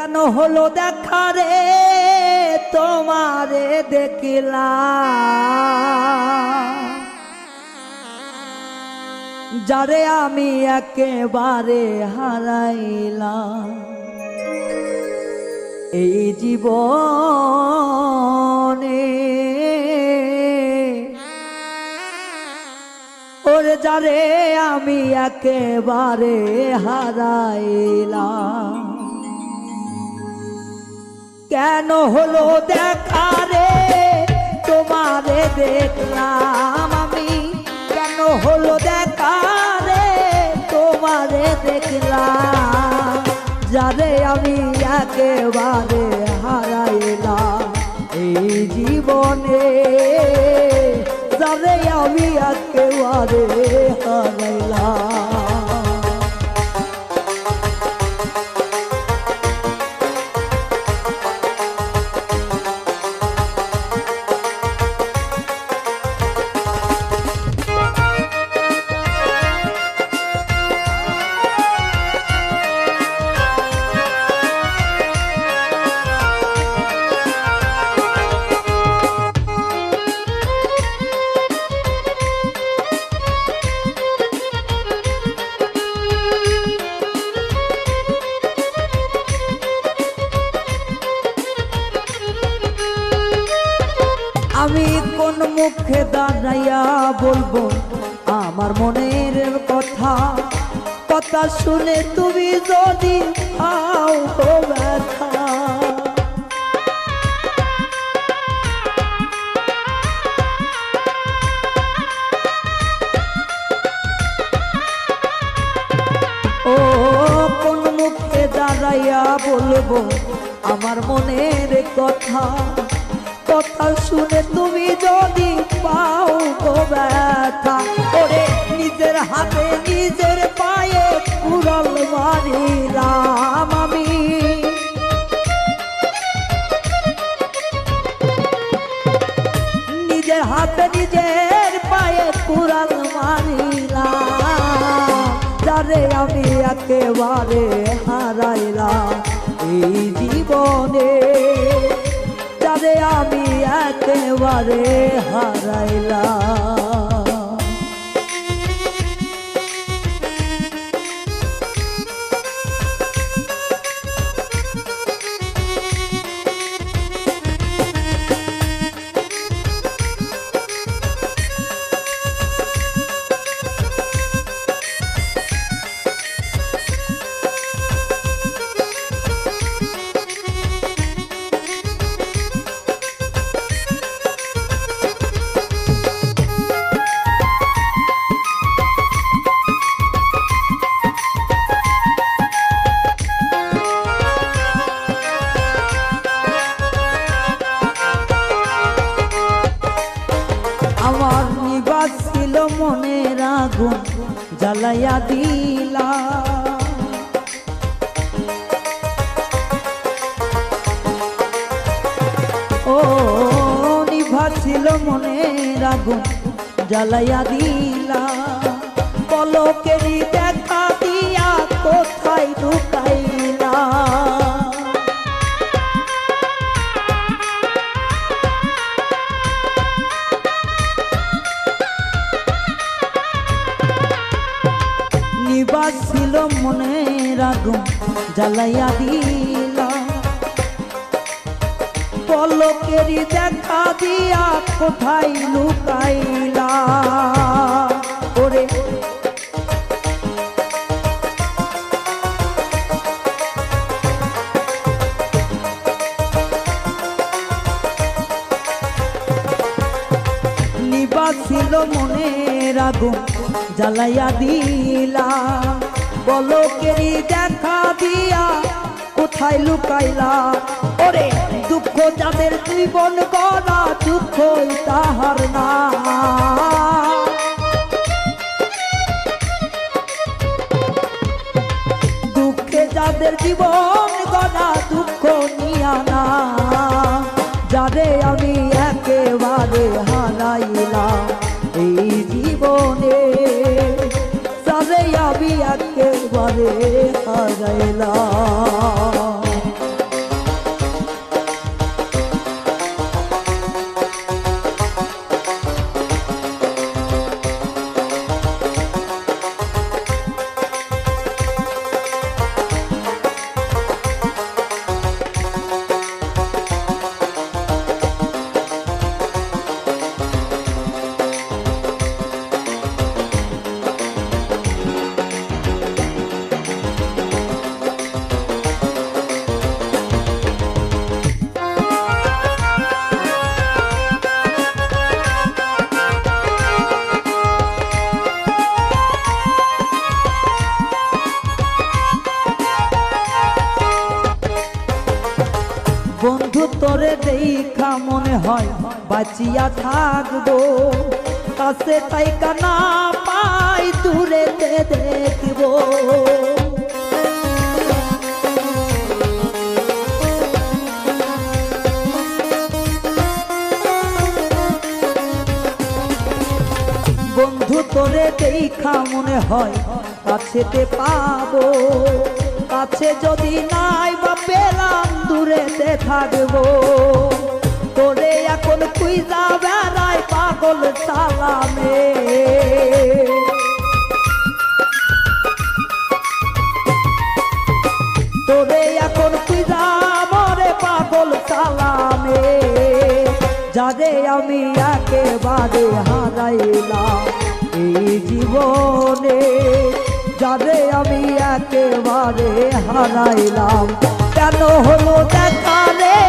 কেন হলো দেখা রে তোমারে দেখলাম, যারে আমি একেবারে হারাইলাম এই জীবনে। ওরে যারে আমি একেবারে হারাইলাম, কেন হলো দেখা রে তোমারে দেখলাম আমি, কেন হলো দেখা রে তোমারে দেখলাম, যারে আমি একেবারে হারাইলাম এই জীবনে, যারে আমি একেবারে হারাইলাম। আমি কোন মুখে দাঁড়াইয়া বলবো আমার মনের কথা, কথা শুনে তুমি যদি পাও ব্যথা। ও কোন মুখে দাঁড়াইয়া বলবো আমার মনের কথা, কথা শুনে তুমি যদি পাও গো ব্যথা। ওরে নিজের হাতে নিজের পায়ে কুড়াল মারিলাম আমি, নিজের হাতে নিজের পায়ে কুড়াল মারিলাম, যারে আমি একেবারে হারাইলাম এই জীবনে, যারে আমি একেবারে হারাইলাম। আমার নিবাস ছিল মনের আগুন জ্বালাইয়া দিলা, ও নিবাস ছিল মনের আগুন জ্বালাইয়া দিলা, পলকেরই দেখা দিয়া কোথায় ঢুকাইলা। নিবাস ছিল মনের আগুন জ্বালাইয়া দিলা, পলকেরই দেখা দিয়া কোথায় লুকাইলা। ওরে নিবাস ছিল মনের আগুন জ্বালাইয়া দিলা, পলকেরই দেখা দিয়া কোথায় লুকাইলা। ওরে দুঃখ যাদের জীবন গড়া দুঃখ তাহার না, দুঃখে যাদের জীবন গড়া দুঃখ নিয়া না, যারে আমি একেবারে হারাইলাম এই জীবনে, যারে আমি একেবারে হারাইলাম। বন্ধু তোরে দেখা মনে হয় বাঁচিয়া থাকবো, কাছে তাই কানা পাই দূরে দেখবো। বন্ধু তোরে দেখা মনে হয় কাছেতে পাবো, কাছে যদি নাই বা পেলাম দূরেতে থাকবো। তোরে এখন খুঁজা বেড়াই পাগল সালামে, তোরে এখন খুঁজা মরে পাগল সালামে। যারে আমি একেবারে হারাইলাম এই জীবনে, যারে আমি একেবারে হারাইলাম। কেন হলো দেখা রে